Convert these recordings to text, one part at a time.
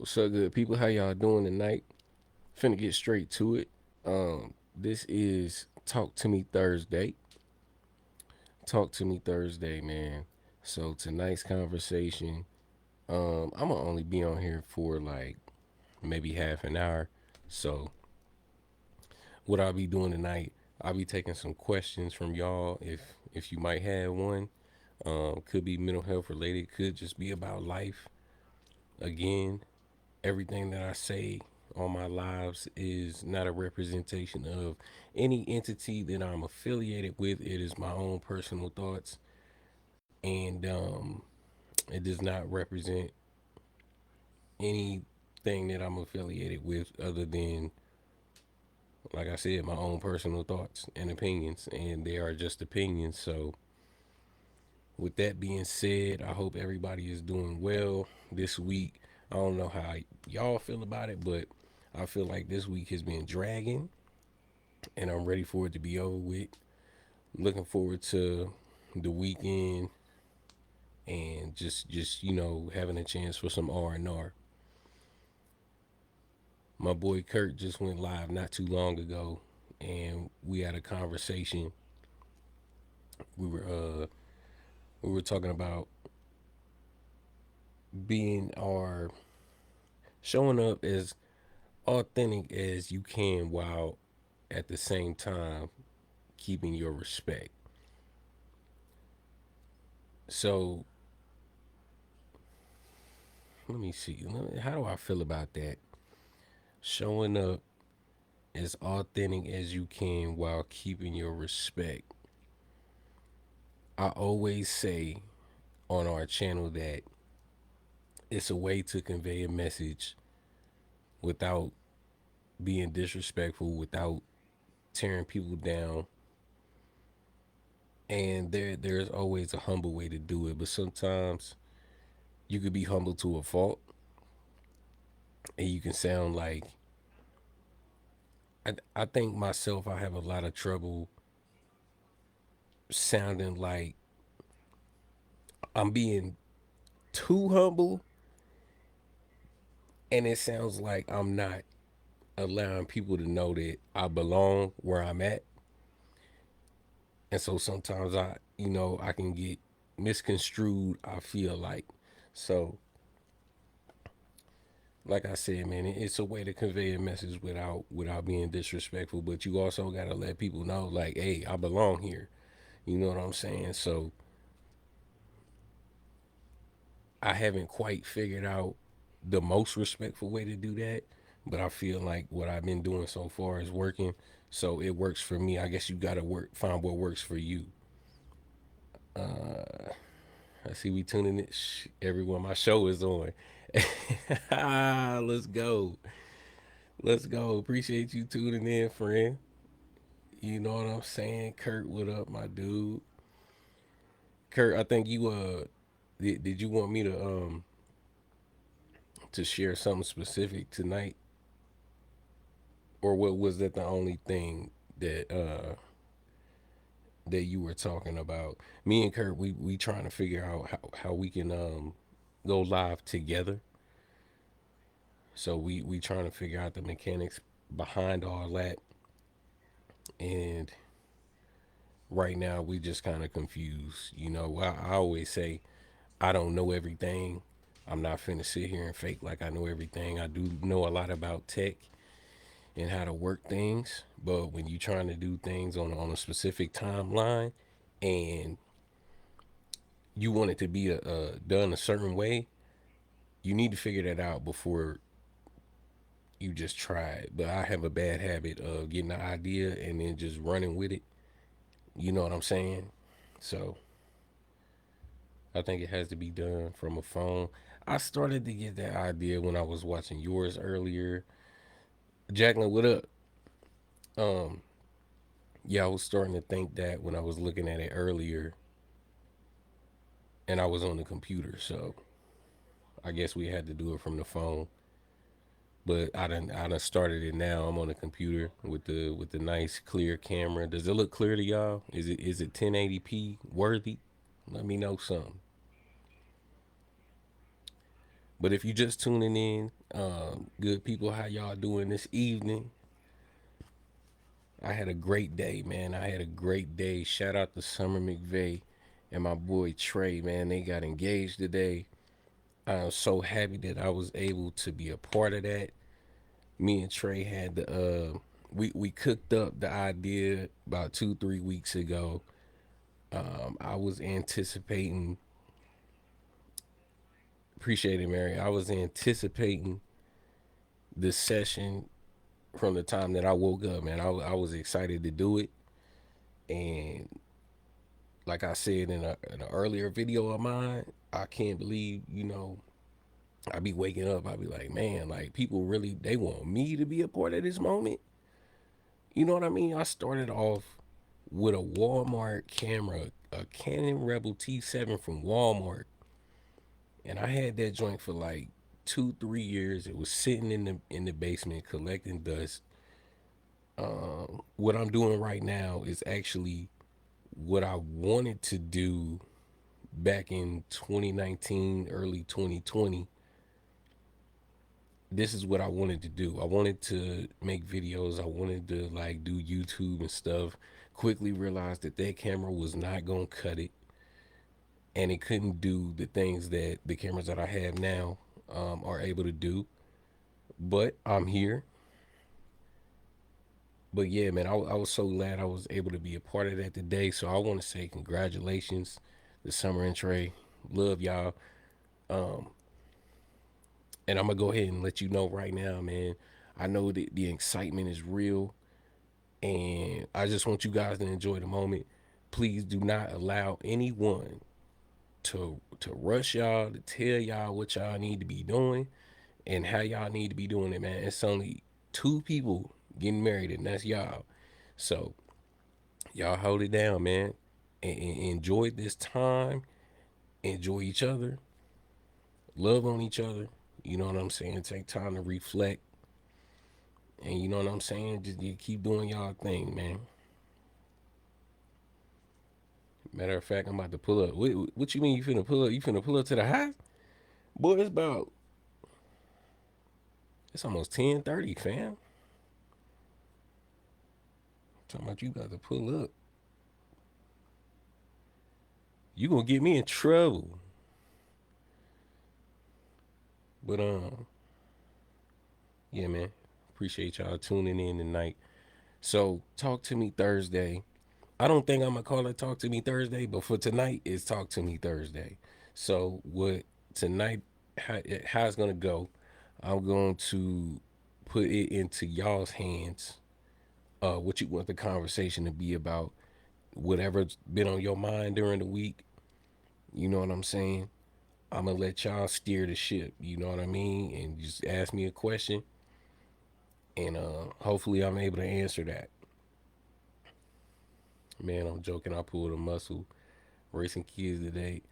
What's up, good people? How y'all doing tonight? Finna get straight to it. This is Talk to Me Thursday. Talk to Me Thursday, man. So tonight's conversation, I'm gonna only be on here for like maybe half an hour. So what I'll be doing tonight, I'll be taking some questions from y'all if you might have one. Could be mental health related, could just be about life. Again, everything that I say on my lives is not a representation of any entity that I'm affiliated with. It is my own personal thoughts, and it does not represent anything that I'm affiliated with other than, like I said, my own personal thoughts and opinions, and they are just opinions. So, with that being said, I hope everybody is doing well this week. I don't know how y'all feel about it, but I feel like this week has been dragging and I'm ready for it to be over with. Looking forward to the weekend and just having a chance for some R&R. My boy Kurt just went live not too long ago, and we had a conversation. We were uh we were talking about being our showing up as authentic as you can while at the same time keeping your respect. So let me see. How do I feel about that? Showing up as authentic as you can while keeping your respect. I always say on our channel that it's a way to convey a message without being disrespectful, without tearing people down. And there's always a humble way to do it, but sometimes you could be humble to a fault, and you can sound like I think myself. I have a lot of trouble sounding like I'm being too humble, and it sounds like I'm not allowing people to know that I belong where I'm at. And so sometimes I can get misconstrued, I feel like. So, like I said, man, it's a way to convey a message without being disrespectful, but you also got to let people know like, "Hey, I belong here." You know what I'm saying? So, I haven't quite figured out the most respectful way to do that, but I feel like what I've been doing so far is working. So it works for me. I guess you gotta find what works for you. I see we tuning it. Everyone, my show is on. Let's go. Let's go. Appreciate you tuning in, friend. You know what I'm saying? Kurt, what up, my dude? Kurt, I think you did you want me to share something specific tonight, or what was that the only thing that you were talking about? Me and Kurt, we trying to figure out how we can go live together. So we trying to figure out the mechanics behind all that, and right now we just kind of confused. I always say I don't know everything. I'm not finna sit here and fake like I know everything. I do know a lot about tech and how to work things, but when you're trying to do things on a specific timeline and you want it to be done a certain way, you need to figure that out before you just try it. But I have a bad habit of getting an idea and then just running with it. You know what I'm saying? So I think it has to be done from a phone. I started to get that idea when I was watching yours earlier. Jacqueline, what up? Um, yeah, I was starting to think that when I was looking at it earlier and I was on the computer. So I guess we had to do it from the phone. But I done started it now. I'm on the computer with the nice clear camera. Does it look clear to y'all? Is it 1080p worthy? Let me know something. But if you just tuning in, good people, how y'all doing this evening? I had a great day, man. I had a great day. Shout out to Summer McVeigh and my boy Trey, man. They got engaged today. I'm so happy that I was able to be a part of that. Me and Trey had the we cooked up the idea about 2 3 weeks ago. I was anticipating, appreciate it, Mary. I was anticipating the session from the time that I woke up, man. I was excited to do it, and like I said in an earlier video of mine, I can't believe, I be waking up, I be like, man, like people really they want me to be a part of this moment. You know what I mean? I started off with a Walmart camera, a Canon Rebel T7 from Walmart, and I had that joint for like 2 3 years. It was sitting in the basement collecting dust. What I'm doing right now is actually what I wanted to do back in 2019, early 2020. This is what I wanted to do. I wanted to make videos. I wanted to like do YouTube and stuff. Quickly realized that that camera was not going to cut it, and it couldn't do the things that the cameras that I have now are able to do. But I'm here. But yeah, man, I was so glad I was able to be a part of that today. So I want to say congratulations to Summer and Trey. Love y'all. Um, and I'm gonna go ahead and let you know right now, man. I know that the excitement is real, and I just want you guys to enjoy the moment. Please do not allow anyone to rush y'all, to tell y'all what y'all need to be doing and how y'all need to be doing it, man. It's only two people getting married, and that's y'all. So y'all hold it down, man, and enjoy this time. Enjoy each other. Love on each other. You know what I'm saying? Take time to reflect. And you know what I'm saying? Just you keep doing y'all thing, man. Matter of fact, I'm about to pull up. What you mean you finna pull up? You finna pull up to the house? Boy, it's almost 10:30, fam. Talking about you about to pull up. You gonna get me in trouble. But yeah, man. Appreciate y'all tuning in tonight. So talk to me Thursday. I don't think I'm gonna call it Talk to Me Thursday, but for tonight it's Talk to Me Thursday. So what tonight how it's gonna go? I'm going to put it into y'all's hands. What you want the conversation to be about, whatever's been on your mind during the week. You know what I'm saying? I'm gonna let y'all steer the ship. You know what I mean? And just ask me a question, and hopefully I'm able to answer that. Man, I'm joking. I pulled a muscle racing kids today.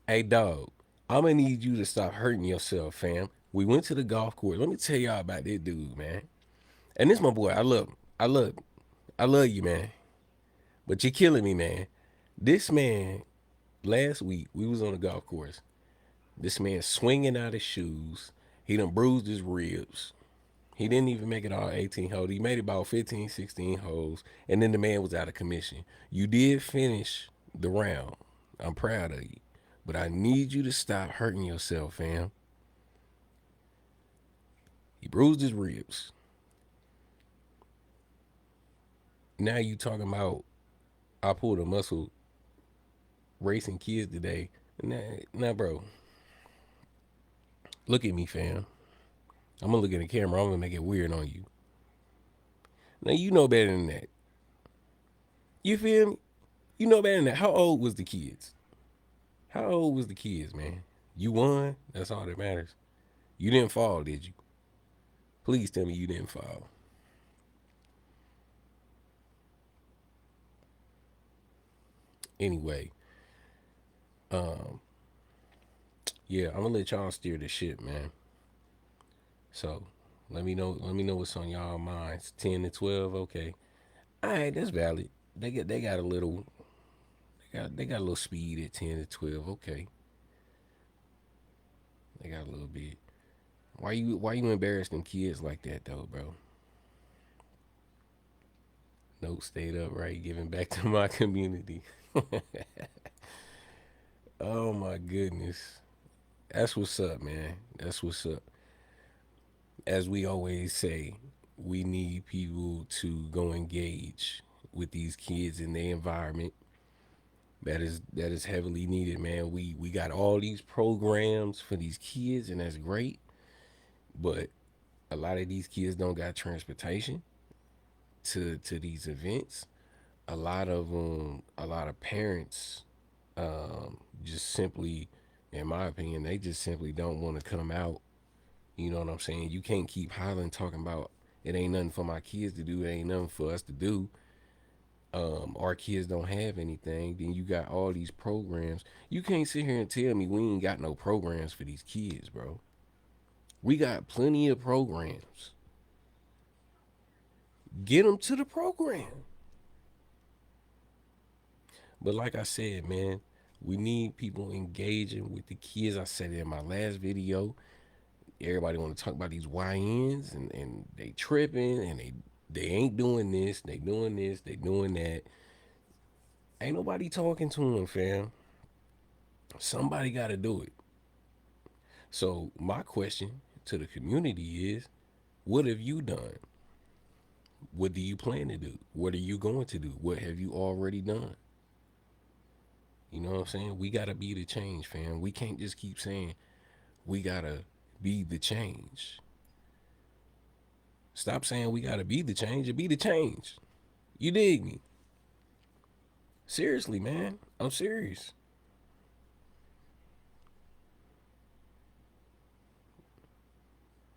Hey, dog, I'm gonna need you to stop hurting yourself, fam. We went to the golf course. Let me tell y'all about this dude, man. And this my boy. I love him. I love you, man. But you're killing me, man. This man, last week we was on the golf course. This man swinging out his shoes. He done bruised his ribs. He didn't even make it all 18 holes. He made it about 15, 16 holes. And then the man was out of commission. You did finish the round. I'm proud of you. But I need you to stop hurting yourself, fam. He bruised his ribs. Now you talking about I pulled a muscle racing kids today. Nah, bro. Look at me, fam. I'm gonna look at the camera. I'm gonna make it weird on you. Now you know better than that. You feel me? You know better than that. How old was the kids? How old was the kids, man? You won. That's all that matters. You didn't fall, did you? Please tell me you didn't fall. Anyway, um, yeah, I'm gonna let y'all steer the ship, man. So let me know. Let me know what's on y'all minds. 10 to 12, okay. All right, that's valid. They got a little. They got a little speed at 10 to 12. Okay, They got a little bit. Why you embarrass them kids like that though, bro? Note stayed up right, giving back to my community. Oh my goodness. That's what's up, man. That's what's up. As we always say, we need people to go engage with these kids in their environment. That is heavily needed, man. We got all these programs for these kids, and that's great. But a lot of these kids don't got transportation to these events. A lot of parents, just simply, in my opinion, they just simply don't want to come out. You know what I'm saying? You can't keep hollering talking about it ain't nothing for my kids to do. It ain't nothing for us to do. Our kids don't have anything. Then you got all these programs. You can't sit here and tell me we ain't got no programs for these kids, bro. We got plenty of programs. Get them to the program. But like I said, man, we need people engaging with the kids. I said it in my last video. Everybody want to talk about these YNs and they tripping and they ain't doing this, they doing this, they doing that. Ain't nobody talking to them, fam. Somebody got to do it. So my question to the community is, what have you done? What do you plan to do? What are you going to do? What have you already done? You know what I'm saying? We gotta be the change, fam. We can't just keep saying we gotta be the change. Stop saying we gotta be the change and be the change. You dig me? Seriously, man. I'm serious.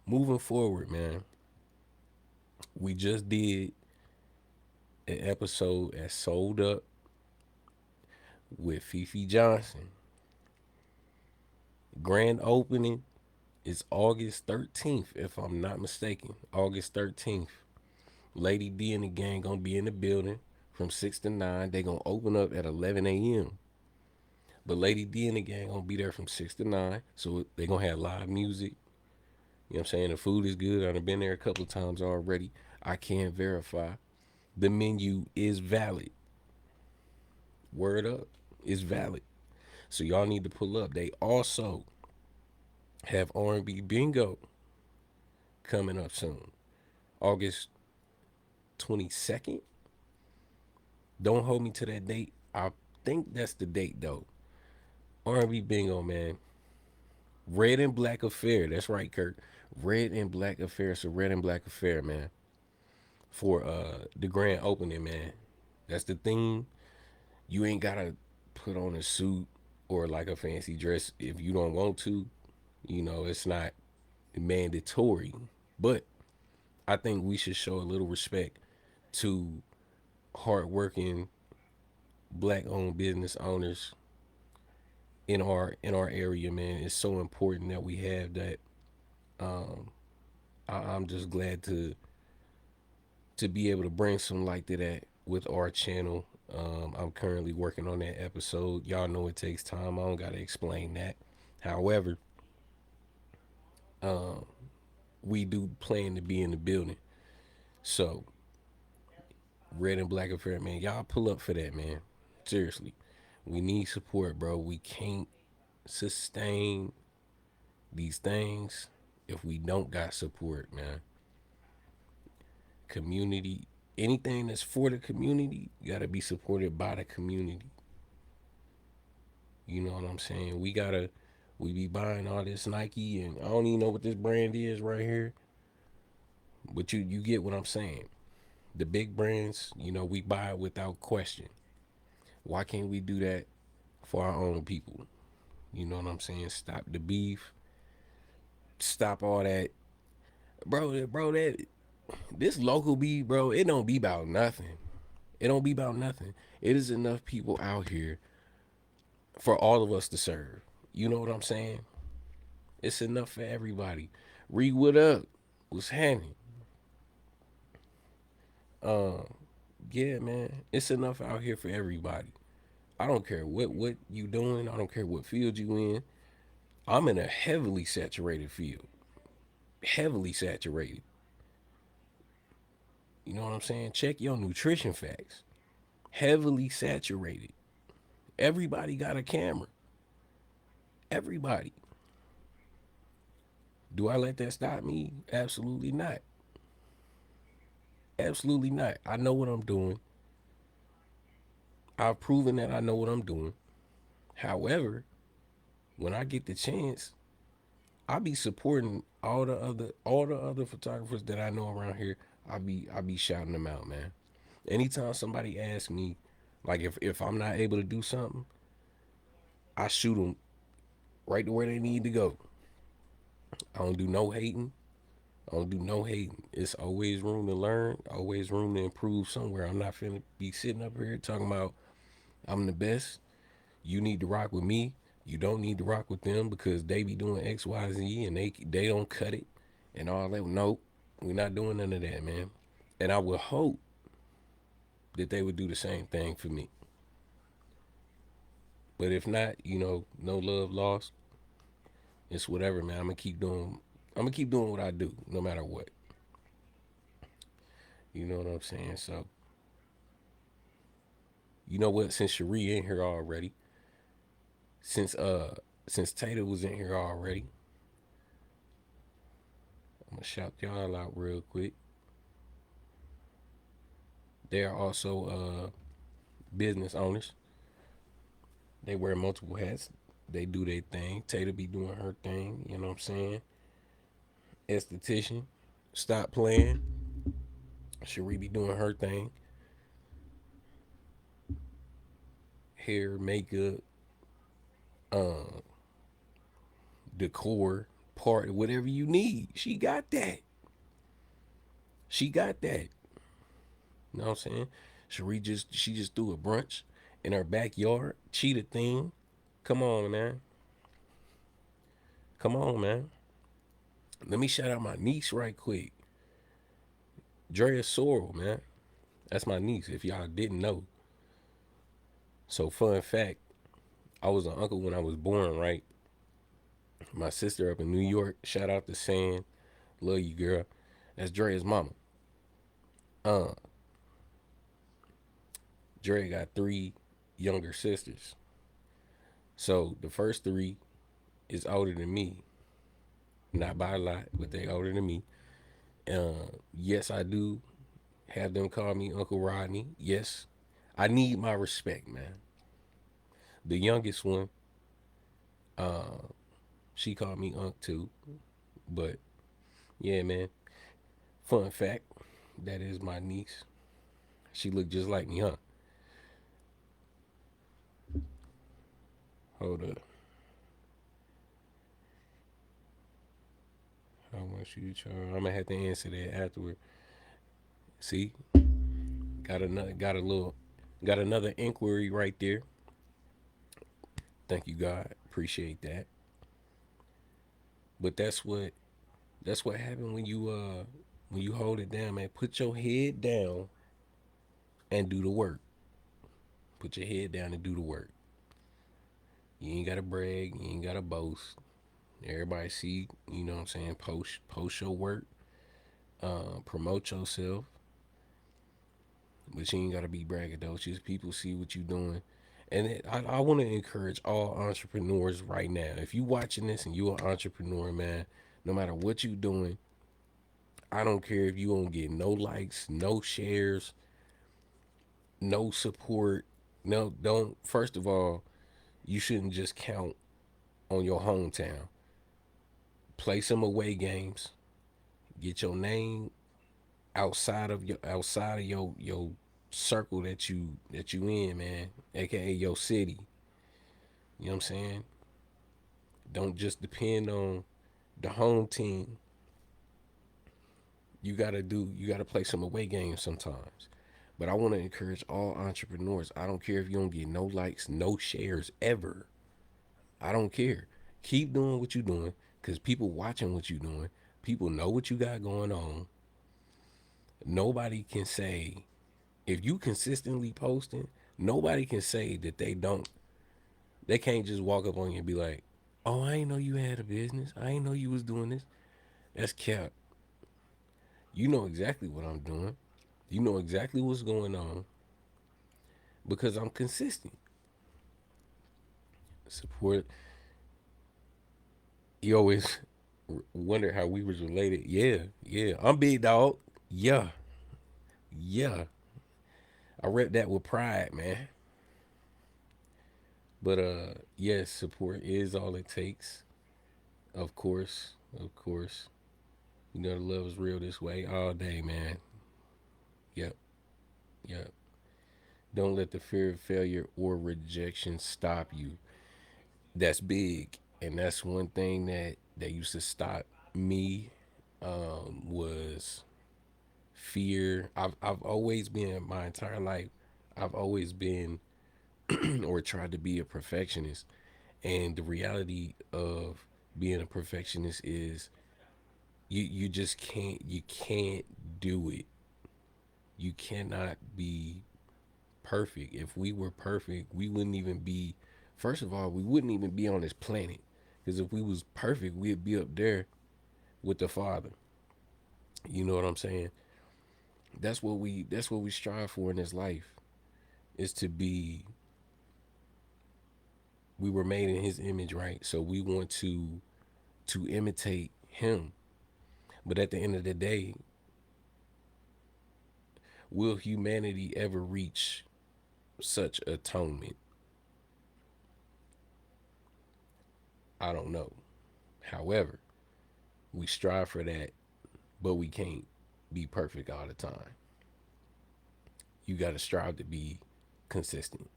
Moving forward, man. We just did an episode at Sold Up with Fifi Johnson. Grand opening is August 13th, if I'm not mistaken. August 13th. Lady D and the gang gonna be in the building from 6 to 9. They gonna open up at 11 a.m. But Lady D and the gang gonna be there from 6 to 9. So they gonna have live music. You know what I'm saying? The food is good. I've been there a couple of times already. I can verify. The menu is valid. Word up. It's valid. So y'all need to pull up. They also have R&B bingo coming up soon. August 22nd. Don't hold me to that date. I think that's the date though. R&B bingo, man. Red and Black Affair. That's right, Kurt. Red and Black Affair. It's a Red and Black Affair, man. For the grand opening, man. That's the theme. You ain't gotta put on a suit or like a fancy dress if you don't want to. You know, it's not mandatory. But I think we should show a little respect to hardworking black owned business owners in our area, man. It's so important that we have that. Um, I'm just glad to be able to bring some light to that with our channel. I'm currently working on that episode. Y'all know it takes time. I don't gotta explain that. However, um, we do plan to be in the building. So Red and Black Affair, man. Y'all pull up for that, man. Seriously, we need support, bro. We can't sustain these things if we don't got support, man. Community, anything that's for the community, gotta be supported by the community. You know what I'm saying? We be buying all this Nike, and I don't even know what this brand is right here, but you get what I'm saying. The big brands, we buy it without question. Why can't we do that for our own people? You know what I'm saying? Stop the beef. Stop all that, bro. Bro, that this local beef, bro. It don't be about nothing. It don't be about nothing. It is enough people out here for all of us to serve. You know what I'm saying? It's enough for everybody. Read what up. What's happening? Um, yeah, man. It's enough out here for everybody. I don't care what you doing. I don't care what field you in. I'm in a heavily saturated field, heavily saturated. You know what I'm saying? Check your nutrition facts. Heavily saturated. Everybody got a camera. Everybody. Do I let that stop me? Absolutely not. Absolutely not. I know what I'm doing. I've proven that I know what I'm doing. However, when I get the chance, I be supporting all the other photographers that I know around here. I be shouting them out, man. Anytime somebody asks me, like if I'm not able to do something, I shoot them right to where they need to go. I don't do no hating. I don't do no hating. It's always room to learn, always room to improve somewhere. I'm not finna be sitting up here talking about I'm the best. You need to rock with me. You don't need to rock with them because they be doing X, Y, Z and they don't cut it and all that. Nope, we're not doing none of that, man. And I would hope that they would do the same thing for me. But if not, no love lost. It's whatever, man. I'm gonna keep doing. I'm gonna keep doing what I do, no matter what. You know what I'm saying? So, you know what? Since Cherie in here already, since uh, since Tater was in here already, I'm gonna shout y'all out real quick. They are also business owners. They wear multiple hats. They do their thing. Tater be doing her thing. You know what I'm saying? Esthetician, stop playing. Cherie be doing her thing. Hair, makeup, uh, decor, part, whatever you need. She got that. She got that. You know what I'm saying? She just threw a brunch in her backyard. Cheetah thing. Come on, man. Come on, man. Let me shout out my niece right quick. Drea Sorrell, man. That's my niece, if y'all didn't know. So fun fact, I was an uncle when I was born, right? My sister up in New York, shout out to San. Love you, girl. That's Dre's mama. Uh, Dre got three younger sisters. So the first three is older than me. Not by a lot, but they older than me. Yes, I do have them call me Uncle Rodney. Yes, I need my respect, man. The youngest one, she called me Unc too. But yeah, man. Fun fact, that is my niece. She looked just like me, huh? Hold up. How much you charge? I'm gonna have to answer that afterward. See, got another inquiry right there. Thank you, God. Appreciate that. But that's what happened when you hold it down, man. Put your head down and do the work. Put your head down and do the work. You ain't gotta brag. You ain't gotta boast. Everybody see, you know what I'm saying. Post your work. Promote yourself. But you ain't gotta be braggadocious. People see what you doing. And I want to encourage all entrepreneurs right now. If you watching this and you an entrepreneur, man, no matter what you doing, I don't care if you don't get no likes, no shares, no support. No, don't. First of all, you shouldn't just count on your hometown. Play some away games. Get your name outside of your circle that you in, man. AKA your city. You know what I'm saying? Don't just depend on the home team. You gotta play some away games sometimes. But I want to encourage all entrepreneurs. I don't care if you don't get no likes, no shares ever. I don't care. Keep doing what you're doing because people watching what you're doing. People know what you got going on. Nobody can say, if you consistently posting, nobody can say that they don't. They can't just walk up on you and be like, Oh, I ain't know you had a business. I ain't know you was doing this. That's cap. You know exactly what I'm doing. You know exactly what's going on because I'm consistent. Support. You always wonder how we was related. Yeah, yeah. I'm big dog. Yeah, yeah. I rep that with pride, man. But yes, support is all it takes. Of course, of course. You know the love is real this way all day, man. Yep, yep. Don't let the fear of failure or rejection stop you. That's big, and that's one thing that used to stop me was fear. I've always been my entire life. I've always been or tried to be a perfectionist, and the reality of being a perfectionist is you just can't do it. You cannot be perfect. If we were perfect, we wouldn't even be. First of all, we wouldn't even be on this planet. Because if we was perfect, we'd be up there with the Father. You know what I'm saying? That's what we strive for in this life is to be. We were made in His image, right? So we want to imitate Him. But at the end of the day, will humanity ever reach such atonement? I don't know. However, we strive for that, but we can't be perfect all the time. You got to strive to be consistent.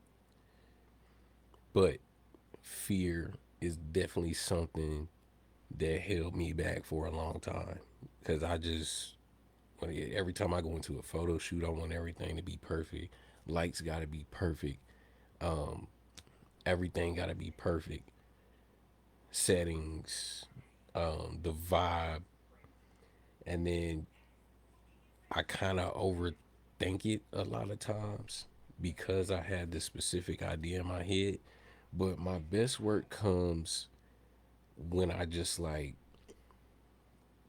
But fear is definitely something that held me back for a long time because I just every time I go into a photo shoot, I want everything to be perfect. Lights got to be perfect. Um, Everything got to be perfect. Settings, the vibe, and then I kind of overthink it a lot of times because I had this specific idea in my head. But my best work comes when I just like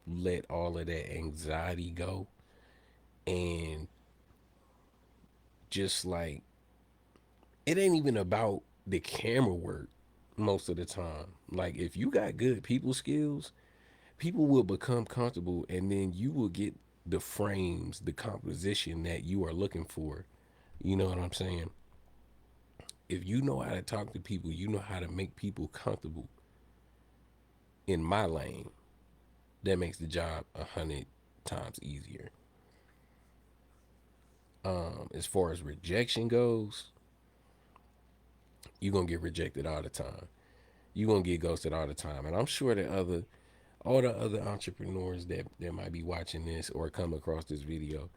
let all of that anxiety go and just like it ain't even about the camera work most of the time. Like if you got good people skills, people will become comfortable and then you will get the frames, the composition that you are looking for. You know what I'm saying? If you know how to talk to people, you know how to make people comfortable in my lane. That makes the job 100 times easier. As far as rejection goes, you're gonna get rejected all the time. You're gonna get ghosted all the time. And I'm sure that all the other entrepreneurs that might be watching this or come across this video,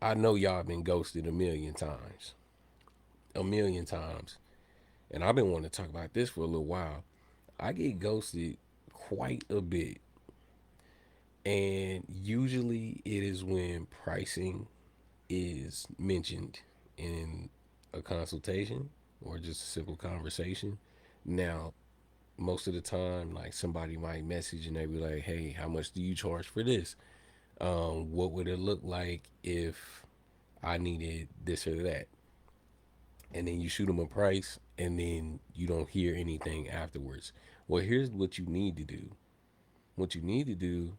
I know y'all been ghosted a million times. A million times. And I've been wanting to talk about this for a little while. I get ghosted quite a bit. And usually it is when pricing is mentioned in a consultation or just a simple conversation. Now, most of the time, like somebody might message and they be like, "Hey, how much do you charge for this? What would it look like if I needed this or that?" And then you shoot them a price, and then you don't hear anything afterwards. Well, here's what you need to do. What you need to do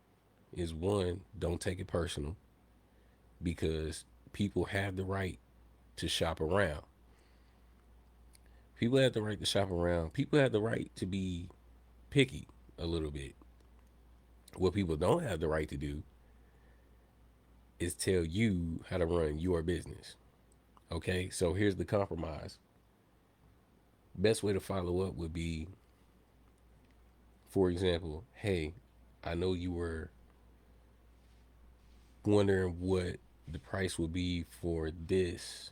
is one, don't take it personal because people have the right to shop around. People have the right to shop around. People have the right to be picky a little bit. What people don't have the right to do is tell you how to run your business. Okay, so here's the compromise. Best way to follow up would be, for example, hey, I know you were wondering what the price would be for this.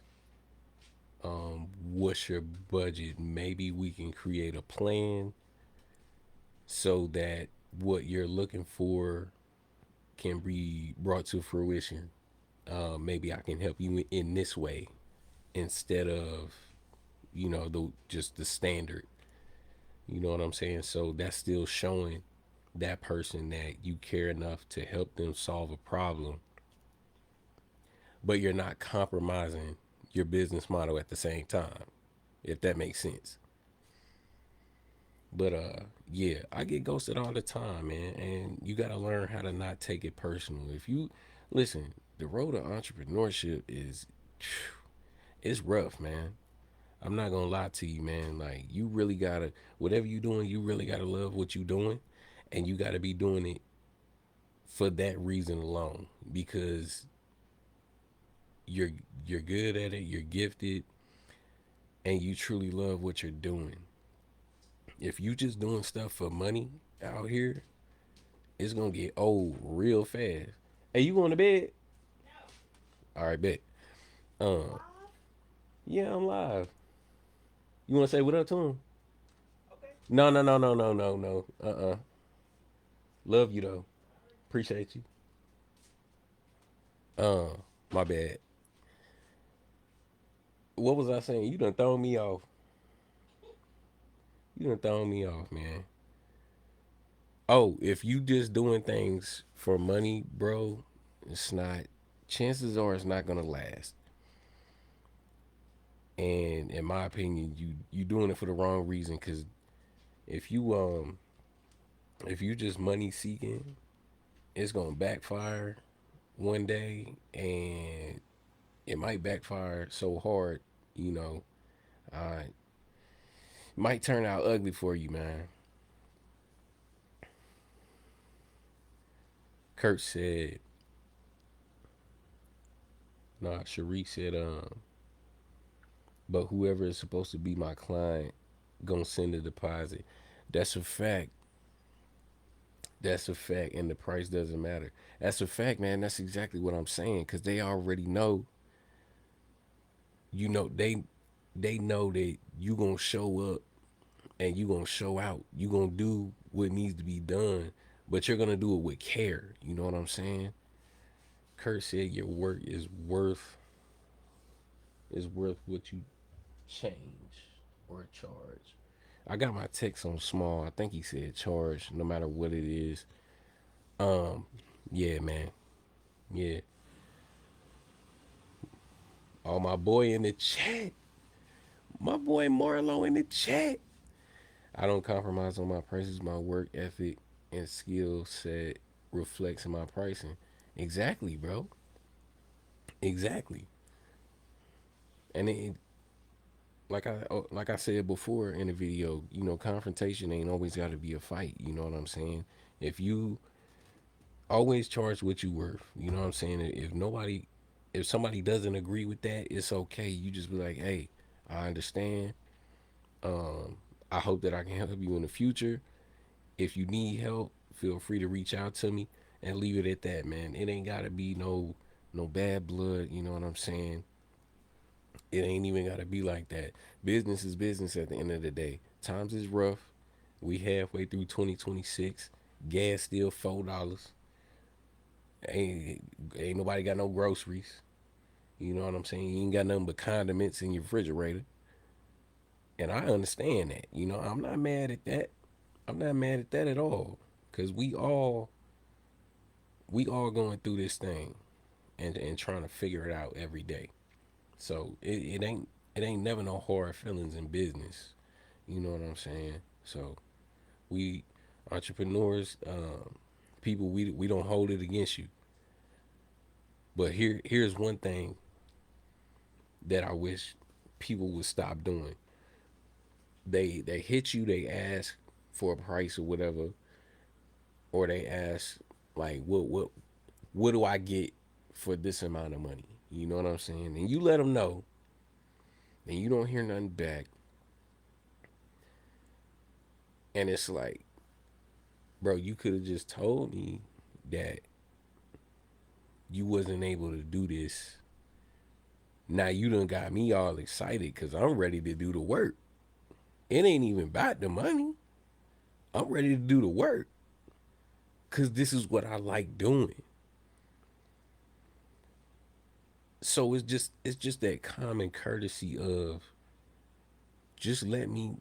What's your budget? Maybe we can create a plan so that what you're looking for can be brought to fruition. Maybe I can help you in this way instead of the just the standard. You know what I'm saying? So that's still showing that person that you care enough to help them solve a problem, but you're not compromising your business model at the same time, if that makes sense. But yeah, I get ghosted all the time, man, and you got to learn how to not take it personal. If you listen, the road to entrepreneurship is it's rough, man. I'm not gonna lie to you, man. Like you really gotta, whatever you doing, you really gotta love what you doing, and you gotta be doing it for that reason alone. Because you're you're good at it, you're gifted, and you truly love what you're doing. If you just doing stuff for money out here, it's gonna get old real fast. Hey, you going to bed? All right, bet. Um, yeah, I'm live. You wanna say what up to him? No, no, no, no, no, no, no. Love you though. Appreciate you. Uh, my bad. What was I saying? You done thrown me off. You done thrown me off, man. Oh, if you just doing things for money, bro, it's not. Chances are it's not gonna last. And in my opinion, you doing it for the wrong reason. Cause if you if you just money seeking, it's gonna backfire one day, and it might backfire so hard, you know, it might turn out ugly for you, man. Kurt said, nah, Sharik said, but whoever is supposed to be my client gonna send a deposit. That's a fact. That's a fact, and the price doesn't matter. That's a fact, man. That's exactly what I'm saying, cause they already know. You know, they know that you gonna show up and you gonna show out. You gonna do what needs to be done, but you're gonna do it with care. You know what I'm saying? Kurt said your work is worth what you change or charge. I got my text on small. I think he said charge, no matter what it is. Um, yeah, man. Yeah. Oh, my boy in the chat. My boy Marlo in the chat. I don't compromise on my prices. My work ethic and skill set reflects in my pricing. Exactly, bro. Exactly. And it, like I said before in the video, you know, confrontation ain't always got to be a fight. You know what I'm saying? If you always charge what you worth, you know what I'm saying? If somebody doesn't agree with that, it's okay. You just be like, hey, I understand. Um, I hope that I can help you in the future. If you need help, feel free to reach out to me and leave it at that, man. It ain't gotta be no bad blood, you know what I'm saying? It ain't even gotta be like that. Business is business at the end of the day. Times is rough. We halfway through 2026. Gas still $4. Ain't ain't nobody got no groceries. You know what I'm saying? You ain't got nothing but condiments in your refrigerator. And I understand that. You know, I'm not mad at that. I'm not mad at that at all. Cause we all going through this thing and trying to figure it out every day. So it ain't never no hard feelings in business. You know what I'm saying? So we entrepreneurs, people, we don't hold it against you. But here's one thing that I wish people would stop doing. They hit you, they ask for a price or whatever, or they ask like what do I get for this amount of money? You know what I'm saying? And you let them know, and you don't hear nothing back, and it's like, bro, you could have just told me that you wasn't able to do this. Now you done got me all excited because I'm ready to do the work. It ain't even about the money. I'm ready to do the work because this is what I like doing. So it's just that common courtesy of just let me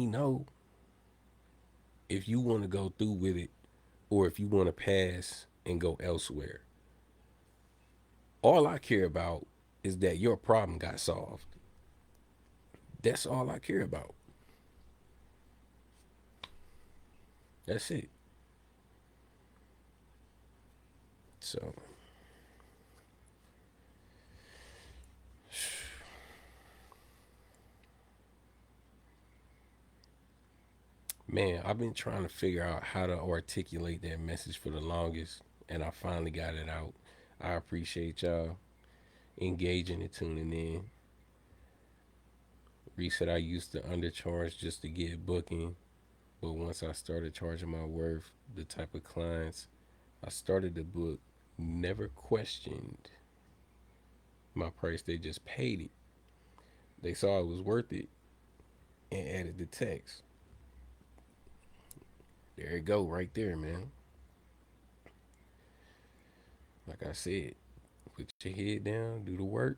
know. if you want to go through with it or if you want to pass and go elsewhere. All I care about is that your problem got solved. That's all I care about. That's it. So, man, I've been trying to figure out how to articulate that message for the longest, and I finally got it out. I appreciate y'all engaging and tuning in. Reset, I used to undercharge just to get booking, but once I started charging my worth, the type of clients I started to book never questioned my price. They just paid it. They saw it was worth it and added the text. There you go, right there, man. Like I said, put your head down, do the work.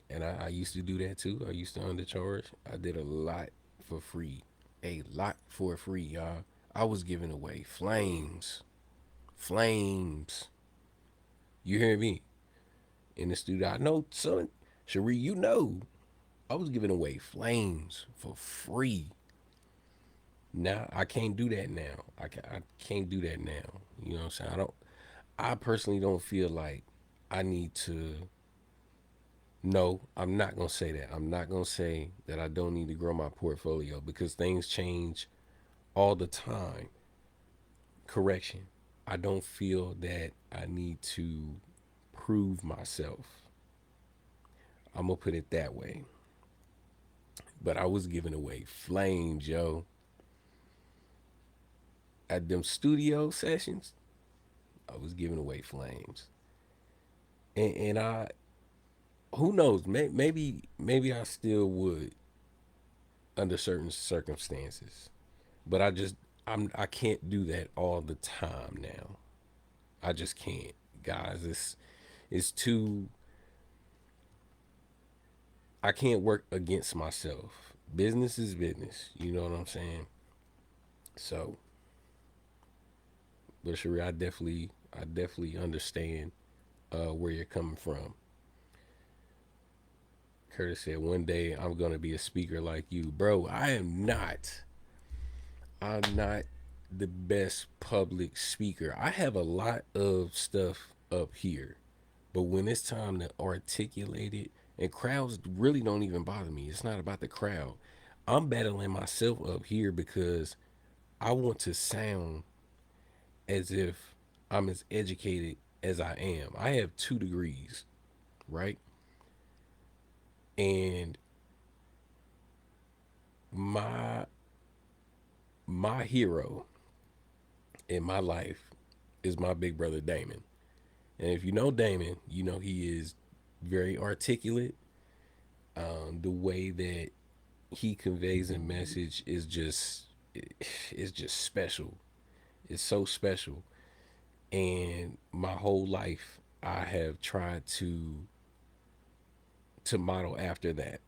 And I used to do that too. I used to undercharge. I did a lot for free. A lot for free, y'all. I was giving away flames. Flames. You hear me? In the studio. I know, son. Cherie, you know. I was giving away flames for free. Now I can't do that now. I can't do that now. You know what I'm saying? I personally don't feel like I need to. No, I'm not gonna say that. I'm not gonna say that I don't need to grow my portfolio because things change all the time. Correction. I don't feel that I need to prove myself. I'm gonna put it that way. But I was giving away flames, yo. At them studio sessions, I was giving away flames. And I, who knows, maybe I still would under certain circumstances. But I can't do that all the time now. I just can't. Guys, it's too I can't work against myself. Business is business. You know what I'm saying? So, but Sheree, I definitely understand where you're coming from. Curtis said, "One day I'm gonna be a speaker like you, bro. I am not. I'm not the best public speaker. I have a lot of stuff up here, but when it's time to articulate it, and crowds really don't even bother me. It's not about the crowd. I'm battling myself up here because I want to sound as if I'm as educated as I am. I have 2 degrees, right? And my my hero in my life is my big brother Damon. And if you know Damon, you know he is very articulate. The way that he conveys a message is just special. It's so special. And my whole life I have tried to model after that.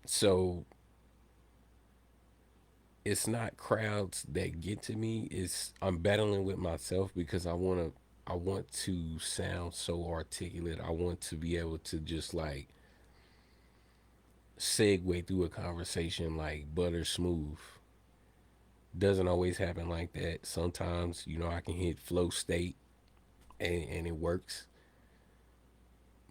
So it's not crowds that get to me. It's I'm battling with myself because I want to sound so articulate. I want to be able to just like segue through a conversation like butter smooth. Doesn't always happen like that. Sometimes, I can hit flow state and it works.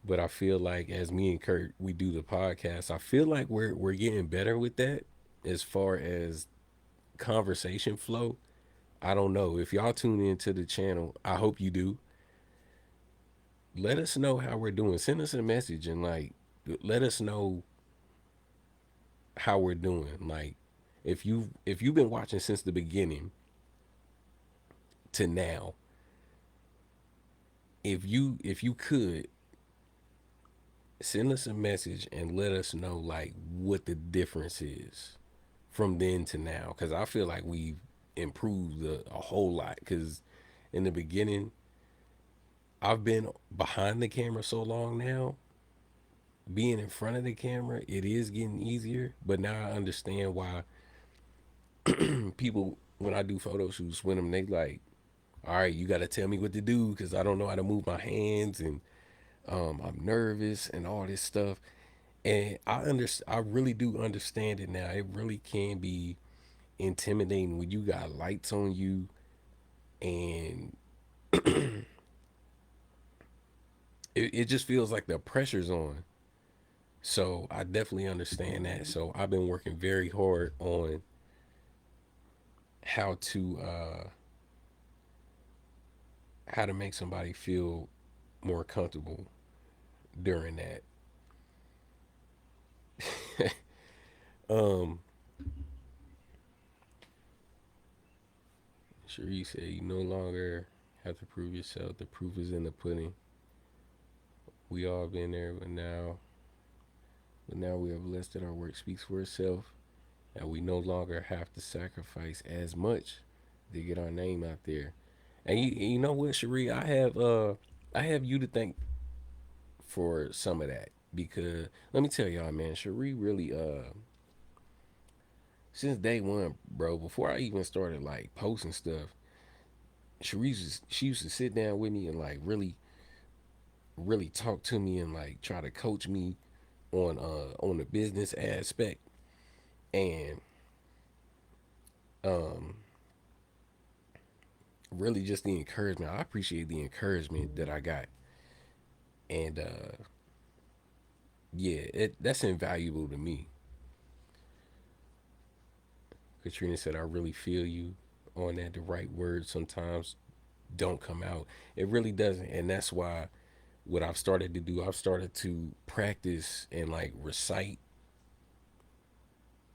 But I feel like as me and Kurt we do the podcast, I feel like we're getting better with that as far as conversation flow. I don't know. If y'all tune into the channel, I hope you do. Let us know how we're doing. Send us a message and like let us know how we're doing. Like if you've been watching since the beginning to now, if you could send us a message and let us know like what the difference is from then to now because I feel like we've improved a whole lot because in the beginning I've been behind the camera so long now. Being in front of the camera, it is getting easier, but now I understand why People when I do photo shoots with them, they like, all right, you got to tell me what to do because I don't know how to move my hands and I'm nervous and all this stuff. And I really do understand it now. It really can be intimidating when you got lights on you and it just feels like the pressure's on. So I definitely understand that. So I've been working very hard on how to uh how to make somebody feel more comfortable during that. um Cherie said you no longer have to prove yourself. The proof is in the pudding. We all been there, but now we have less that our work speaks for itself, and we no longer have to sacrifice as much to get our name out there. And you know what, Cherie, I have you to thank for some of that because let me tell y'all, man, Cherie really since day one, bro, before I even started like posting stuff, she used to sit down with me and like really talk to me and like try to coach me on the business aspect and um really just the encouragement. I appreciate the encouragement that I got. And yeah, that's invaluable to me. Katrina said I really feel you on that. The right words sometimes don't come out. It really doesn't. And that's why what I've started to do, I've started to practice and like recite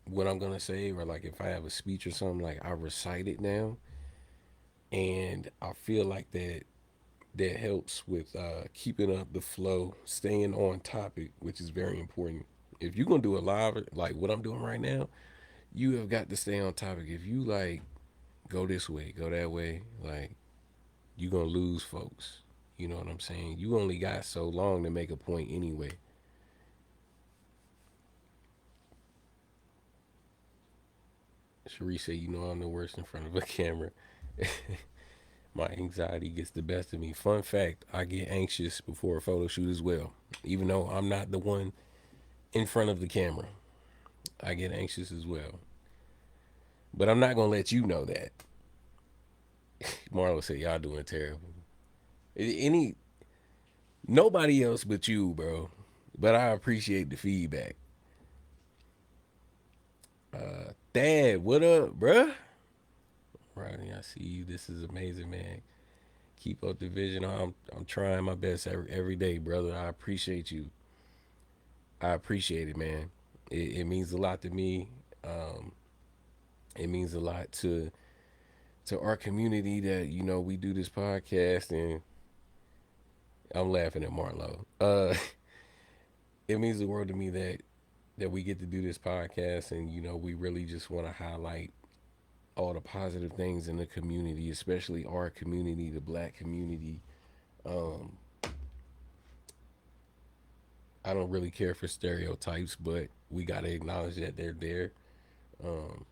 what I'm gonna say, or like if I have a speech or something, like I recite it now, and I feel like that helps with keeping up the flow, staying on topic, which is very important. If you're gonna do a live like what I'm doing right now, you have got to stay on topic. If you like go this way, go that way, like you're gonna lose folks. You know what I'm saying? You only got so long to make a point anyway. Sharice said, you know I'm the worst in front of a camera. My anxiety gets the best of me. Fun fact, I get anxious before a photo shoot as well. Even though I'm not the one in front of the camera, I get anxious as well. But I'm not gonna let you know that. Marlo said, y'all doing terrible. Any Nobody else but you, bro. But I appreciate the feedback. Dad, what up, bruh? Rodney, I see you. This is amazing, man. Keep up the vision. I'm trying my best every day, brother. I appreciate you. I appreciate it, man. It means a lot to me. Um, it means a lot to our community that we do this podcast, and I'm laughing at Marlo. It means the world to me that we get to do this podcast, and we really just want to highlight all the positive things in the community, especially our community, the black community. Um, I don't really care for stereotypes, but we gotta acknowledge that they're there. Um,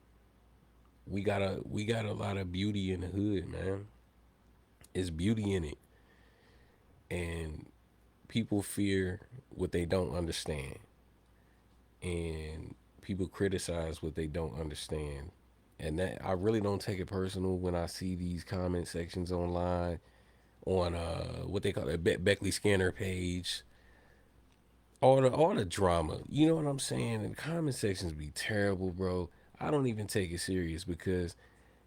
we got a lot of beauty in the hood, man. It's beauty in it, and people fear what they don't understand, and people criticize what they don't understand. And that I really don't take it personal when I see these comment sections online on what they call the Beckley Scanner page, all the drama. You know what I'm saying? And the comment sections be terrible, bro. I don't even take it serious because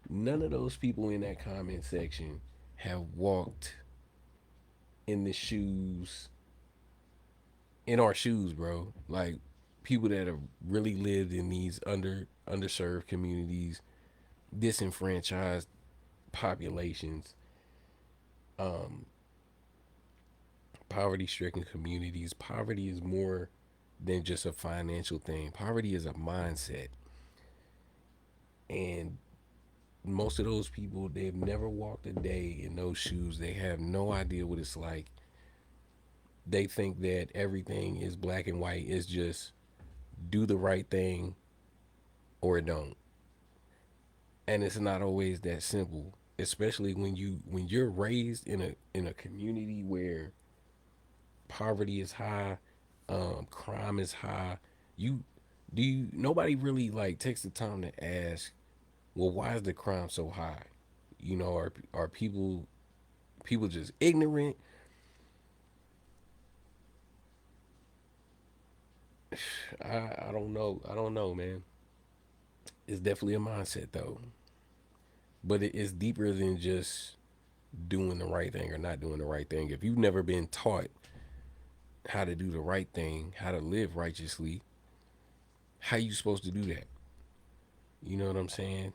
none of those people in that comment section have walked in the shoes in our shoes, bro. Like people that have really lived in these underserved communities, disenfranchised populations, um, poverty stricken communities. Poverty is more than just a financial thing. Poverty is a mindset. And most of those people, they've never walked a day in those shoes. They have no idea what it's like. They think that everything is black and white. It's just do the right thing or don't. and it's not always that simple, especially when you're raised in a community where poverty is high, crime is high. You you nobody really like takes the time to ask, well, why is the crime so high? Are people just ignorant? I don't know. I don't know, man. It's definitely a mindset though, but it's deeper than just doing the right thing or not doing the right thing. If you've never been taught how to do the right thing, how to live righteously, how you supposed to do that? You know what I'm saying?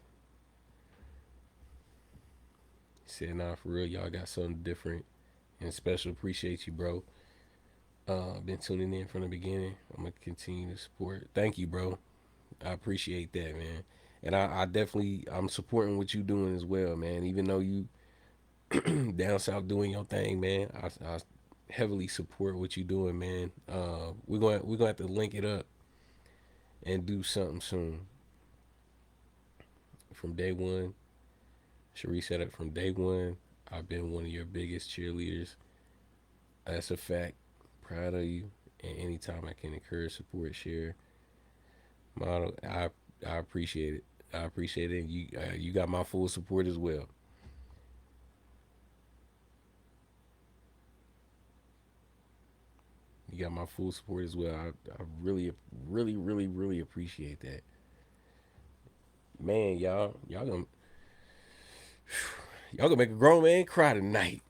He said, nah, for real, y'all got something different and special. Appreciate you, bro. Been tuning in from the beginning. I'm gonna continue to support. Thank you, bro. I appreciate that, man. And I definitely I'm supporting what you doing as well, man. Even though you down south doing your thing, man, I heavily support what you doing, man. We're gonna have to link it up and do something soon. From day one, Cherie said it from day one. I've been one of your biggest cheerleaders. That's a fact. Proud of you. And anytime I can encourage, support, share, model, I appreciate it. I appreciate it. You got my full support as well. You got my full support as well. I really, really, really, really appreciate that. Man, y'all gonna make a grown man cry tonight.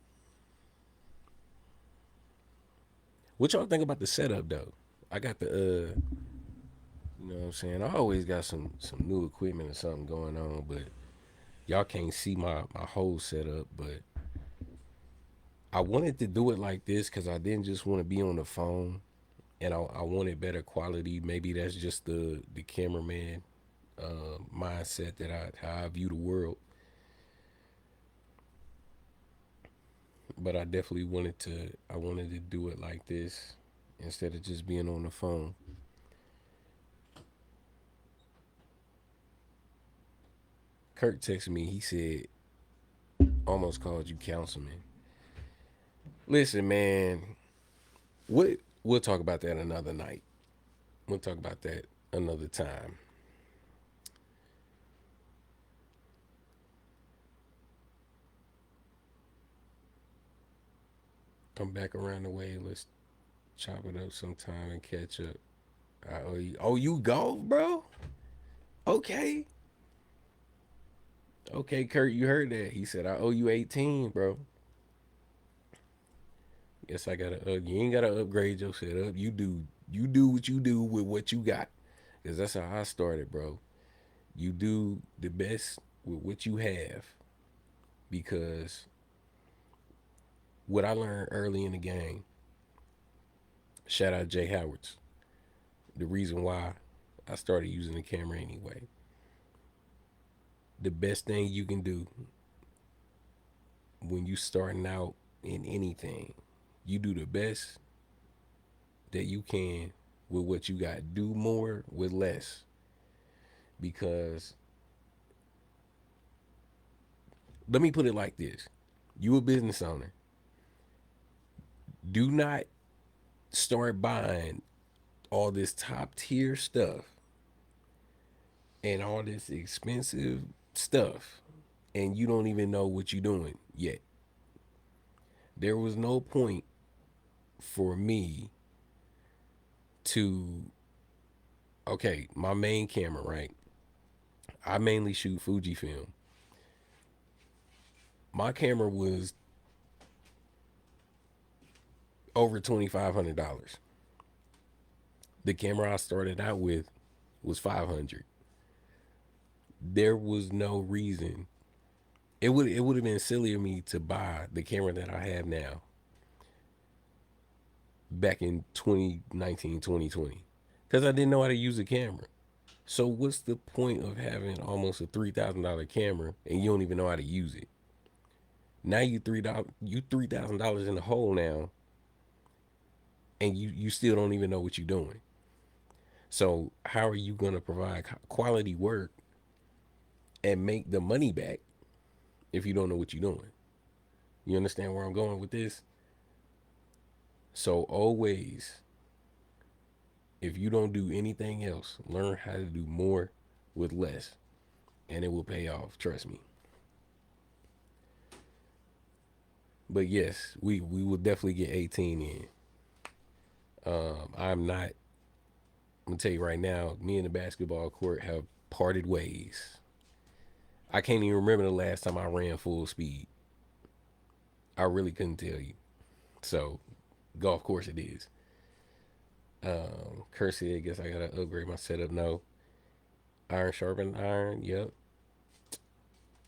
What y'all think about the setup though? I got the you know what I'm saying? I always got some new equipment or something going on, but y'all can't see my whole setup, but I wanted to do it like this because I didn't just want to be on the phone, and I wanted better quality. Maybe that's just the cameraman mindset that how I view the world. But I wanted to do it like this instead of just being on the phone. Kirk texted me. He said almost called you councilman. Listen, man, what we'll talk about that another night. We'll talk about that another time. Come back around the way. Let's chop it up sometime and catch up. I owe you. Oh, you golf, bro? Okay. Okay, Kurt, you heard that. He said I owe you 18, bro. Guess I gotta you ain't gotta upgrade your setup. You do what you do with what you got. Cause that's how I started, bro. You do the best with what you have. Because what I learned early in the game, shout out Jay Howards. The reason why I started using the camera anyway. The best thing you can do when you starting out in anything, you do the best that you can with what you got. Do more with less. Because let me put it like this. You a business owner. Do not start buying all this top tier stuff and all this expensive stuff and you don't even know what you're doing yet. There was no point for me to okay, my main camera, right? I mainly shoot Fujifilm. My camera was over $2,500. The camera I started out with was 500. There was no reason. It would have been silly of me to buy the camera that I have now back in 2019, 2020 because I didn't know how to use a camera. So what's the point of having almost a $3,000 camera and you don't even know how to use it? Now you $3,000 in the hole now, and you still don't even know what you're doing. So how are you gonna provide quality work and make the money back if you don't know what you're doing. You understand where I'm going with this? So always, if you don't do anything else, learn how to do more with less, and it will pay off. Trust me. But yes, we will definitely get 18 in. I'm not. I'm gonna tell you right now. Me and the basketball court have parted ways. I can't even remember the last time I ran full speed. I really couldn't tell you. So, golf course it is. Kurt said, I guess I gotta upgrade my setup. No, iron sharpen iron. Yep.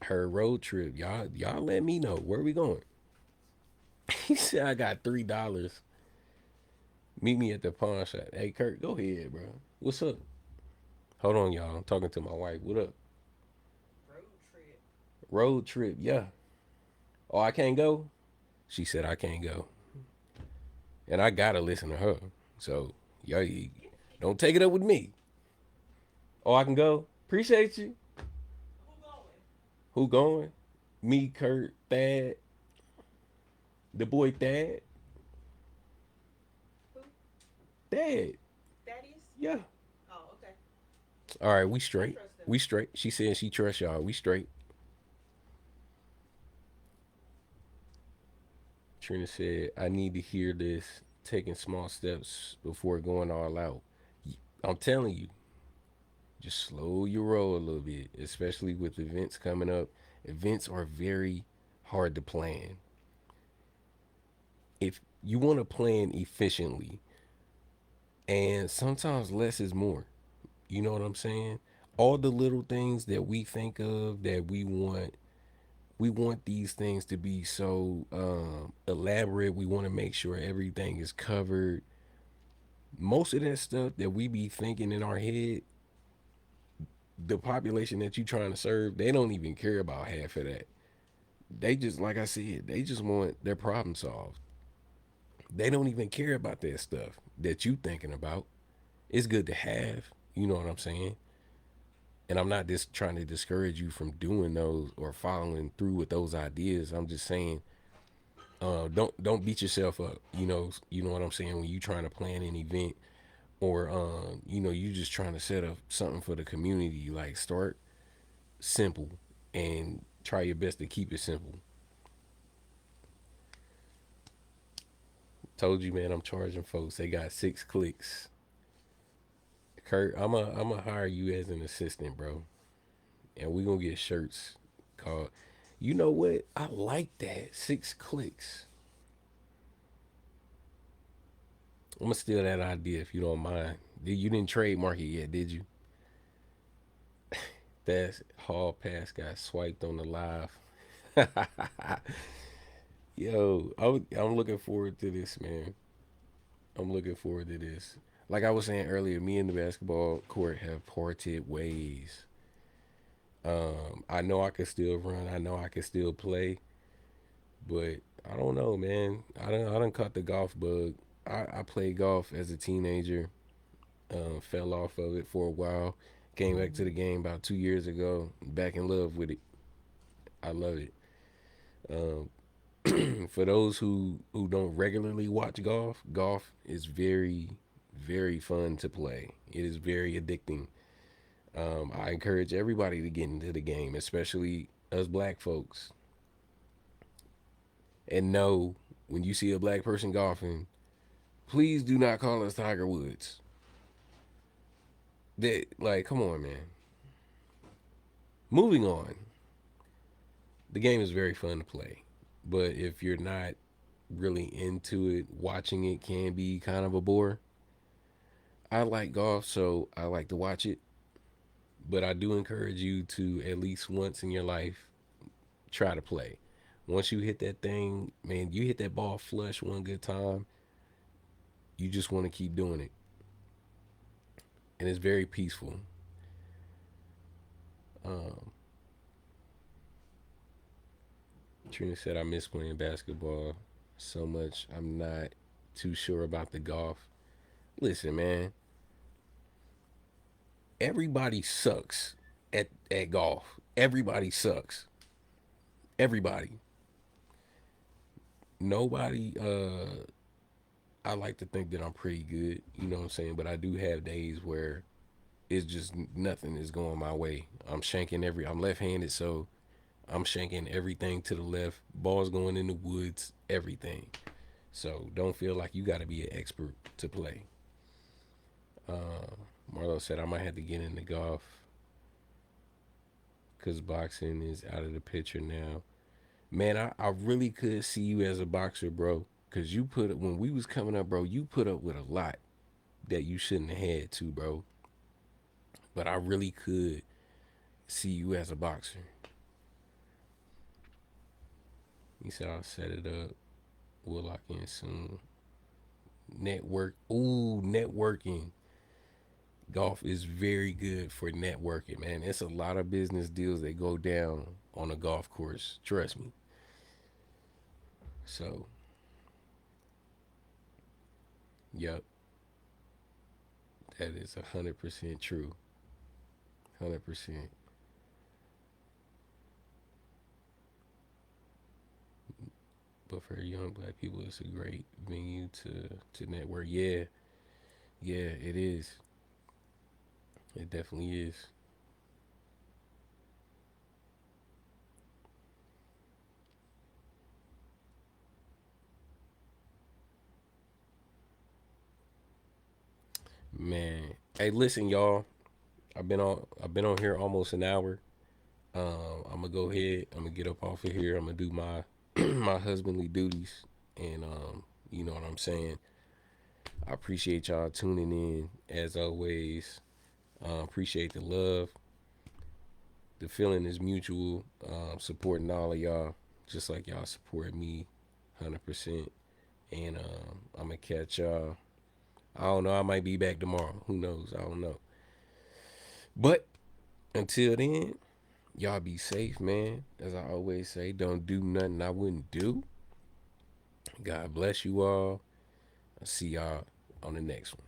Her road trip. Y'all let me know where we going. He said I got $3. Meet me at the pawn shop. Hey Kurt, go ahead, bro. What's up? Hold on, y'all. I'm talking to my wife. What up? Road trip. Road trip. Yeah. Oh, I can't go. She said I can't go, and I gotta listen to her. So y'all, don't take it up with me. Oh, I can go. Appreciate you. Who going? Who going? Me, Kurt, Thad, the boy Thad. Who? Thad. Thaddeus? Yeah. Oh, okay. All right, we I straight. trust him. We straight. She said she trusts y'all. We straight. Trina said, I need to hear this. Taking small steps before going all out. I'm telling you, just slow your roll a little bit, especially with events coming up. Events are very hard to plan. If you want to plan efficiently, and sometimes less is more. You know what I'm saying? All the little things that we think of that we want these things to be so elaborate. We want to make sure everything is covered. Most of that stuff that we be thinking in our head, the population that you trying to serve, they don't even care about half of that. They just, like I said, they just want their problem solved. They don't even care about that stuff that you thinking about. It's good to have, you know what I'm saying? And I'm not just trying to discourage you from doing those or following through with those ideas. I'm just saying, don't beat yourself up. You know what I'm saying, when you trying to plan an event or you just trying to set up something for the community. Like, start simple and try your best to keep it simple. Told you, man, I'm charging folks. They got 6 clicks. Kurt, I'm a hire you as an assistant, bro, and we gonna get shirts called. You know what? I like that. 6 clicks. I'm gonna steal that idea if you don't mind. You didn't trademark it yet, did you? That hall pass got swiped on the live. Yo, I'm looking forward to this, man. I'm looking forward to this. Like I was saying earlier, me and the basketball court have parted ways. I know I can still run. I know I can still play, but I don't know, man. I don't caught the golf bug. I played golf as a teenager. Fell off of it for a while. Came back to the game about 2 years ago. Back in love with it. I love it. Um, for those who don't regularly watch golf, golf is very fun to play. It is very addicting. I encourage everybody to get into the game, especially us black folks. And know, when you see a black person golfing, please do not call us Tiger Woods. That, like, come on, man. Moving on. The game is very fun to play, but if you're not really into it, watching it can be kind of a bore. I like golf, so I like to watch it, but I do encourage you to, at least once in your life, try to play. Once you hit that thing, man, you hit that ball flush one good time, you just want to keep doing it. And it's very peaceful. Um, Trina said, I miss playing basketball so much. I'm not too sure about the golf. Listen, man, everybody sucks at golf. Everybody sucks. Everybody. Nobody. I like to think that I'm pretty good. You know what I'm saying? But I do have days where it's just nothing is going my way. I'm shanking every. I'm left-handed, so I'm shanking everything to the left. Balls going in the woods. Everything. So don't feel like you got to be an expert to play. Marlo said I might have to get into golf because boxing is out of the picture now. Man, I really could see you as a boxer, bro. Cause you put when we was coming up, bro, you put up with a lot that you shouldn't have had to, bro. But I really could see you as a boxer. He said I'll set it up. We'll lock in soon. Network. Ooh, networking. Golf is very good for networking, man. It's a lot of business deals that go down on a golf course. Trust me. So, yep, that is 100% true. 100%. But for young black people, it's a great venue to network. Yeah, yeah, it is. It definitely is. Man, hey, listen, y'all. I've been on here almost an hour. I'm gonna go ahead. I'm gonna get up off of here. I'm gonna do my my husbandly duties, and you know what I'm saying. I appreciate y'all tuning in as always. Appreciate the love. The feeling is mutual. Supporting all of y'all, just like y'all support me, 100%. And I'm gonna catch y'all. I don't know. I might be back tomorrow. Who knows? I don't know. But until then, y'all be safe, man. As I always say, don't do nothing I wouldn't do. God bless you all. I'll see y'all on the next one.